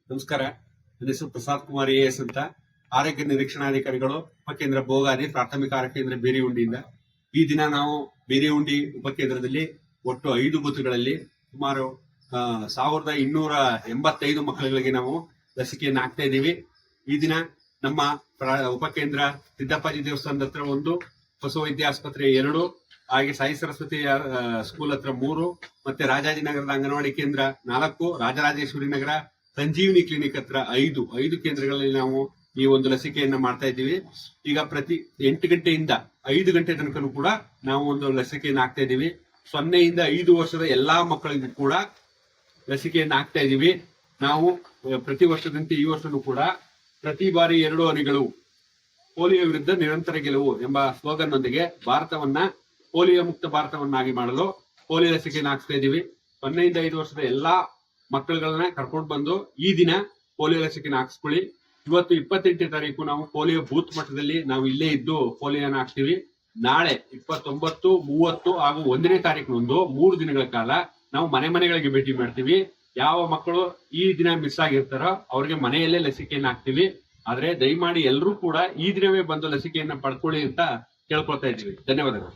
ನಮಸ್ಕಾರ. ನನ್ನ ಹೆಸರು ಪ್ರಸಾದ್ ಕುಮಾರ್ AS ಅಂತ, ಆರೋಗ್ಯ ನಿರೀಕ್ಷಣಾಧಿಕಾರಿಗಳು, ಉಪಕೇಂದ್ರ ಬೋಗಾದಿ ಪ್ರಾಥಮಿಕ ಆರೋಗ್ಯ ಕೇಂದ್ರ ಬೇರಿಹುಂಡಿಯಿಂದ. ಈ ದಿನ ನಾವು ಬೇರಿಹುಂಡಿ ಉಪಕೇಂದ್ರದಲ್ಲಿ ಒಟ್ಟು 5 ಬೂತ್ಗಳಲ್ಲಿ ಸುಮಾರು 1285 ಮಕ್ಕಳುಗಳಿಗೆ ನಾವು ಲಸಿಕೆಯನ್ನು ಹಾಕ್ತಾ ಇದ್ದೀವಿ. ಈ ದಿನ ನಮ್ಮ ಉಪಕೇಂದ್ರ ಸಿದ್ದಪ್ಪಾಜಿ ದೇವಸ್ಥಾನದ ಹತ್ರ 1, ಪಶುವೈದ್ಯ ಆಸ್ಪತ್ರೆ 2, ಹಾಗೆ ಸಾಯಿ ಸರಸ್ವತಿ ಸ್ಕೂಲ್ ಹತ್ರ 3, ಮತ್ತೆ ರಾಜಾಜಿನಗರದ ಅಂಗನವಾಡಿ ಕೇಂದ್ರ 4, ರಾಜರಾಜೇಶ್ವರಿ ನಗರ ಸಂಜೀವಿನಿ ಕ್ಲಿನಿಕ್ ಹತ್ರ 5 ಕೇಂದ್ರಗಳಲ್ಲಿ ನಾವು ಈ ಒಂದು ಲಸಿಕೆಯನ್ನ ಮಾಡ್ತಾ ಇದ್ದೀವಿ. ಈಗ ಪ್ರತಿ 8 ಗಂಟೆಯಿಂದ 5 ಗಂಟೆ ತನಕ ಕೂಡ ನಾವು ಒಂದು ಲಸಿಕೆಯನ್ನು ಹಾಕ್ತಾ ಇದ್ದೀವಿ. 0 ಇಂದ 5 ವರ್ಷದ ಎಲ್ಲಾ ಮಕ್ಕಳಿಗೂ ಕೂಡ ಲಸಿಕೆಯನ್ನು ಹಾಕ್ತಾ ಇದ್ದೀವಿ. ನಾವು ಪ್ರತಿ ವರ್ಷದಂತೆ ಈ ವರ್ಷನೂ ಕೂಡ ಪ್ರತಿ ಬಾರಿ 2 ಹನಿಗಳು ಪೋಲಿಯೋ ವಿರುದ್ಧ ನಿರಂತರ ಗೆಲುವು ಎಂಬ ಸ್ಲೋಗನ್ ನೊಂದಿಗೆ ಭಾರತವನ್ನ ಪೋಲಿಯೋ ಮುಕ್ತ ಭಾರತವನ್ನಾಗಿ ಮಾಡಲು ಪೋಲಿಯೋ ಲಸಿಕೆಯನ್ನು ಹಾಕ್ತಾ ಇದ್ದೀವಿ. 0 ಇಂದ 5 ವರ್ಷದ ಎಲ್ಲಾ ಮಕ್ಕಳುಗಳನ್ನ ಕರ್ಕೊಂಡು ಬಂದು ಈ ದಿನ ಪೋಲಿಯೋ ಲಸಿಕೆಯನ್ನು ಹಾಕಿಸ್ಕೊಳ್ಳಿ. ಇವತ್ತು 28ನೇ ತಾರೀಕು ನಾವು ಪೋಲಿಯೋ ಬೂತ್ ಮಟ್ಟದಲ್ಲಿ ನಾವು ಇಲ್ಲೇ ಇದ್ದು ಪೋಲಿಯೋನ ಹಾಕ್ತೀವಿ. ನಾಳೆ 29, 30 ಹಾಗೂ 1ನೇ ತಾರೀಕಿನಂದು 3 ದಿನಗಳ ಕಾಲ ನಾವು ಮನೆಗಳಿಗೆ ಭೇಟಿ ಮಾಡ್ತೀವಿ. ಯಾವ ಮಕ್ಕಳು ಈ ದಿನ ಮಿಸ್ ಆಗಿರ್ತಾರೋ ಅವ್ರಿಗೆ ಮನೆಯಲ್ಲೇ ಲಸಿಕೆಯನ್ನು ಹಾಕ್ತೀವಿ. ಆದ್ರೆ ದಯಮಾಡಿ ಎಲ್ಲರೂ ಕೂಡ ಈ ದಿನವೇ ಬಂದು ಲಸಿಕೆಯನ್ನ ಪಡ್ಕೊಳ್ಳಿ ಅಂತ ಕೇಳ್ಕೊಳ್ತಾ ಇದ್ದೀವಿ. ಧನ್ಯವಾದಗಳು.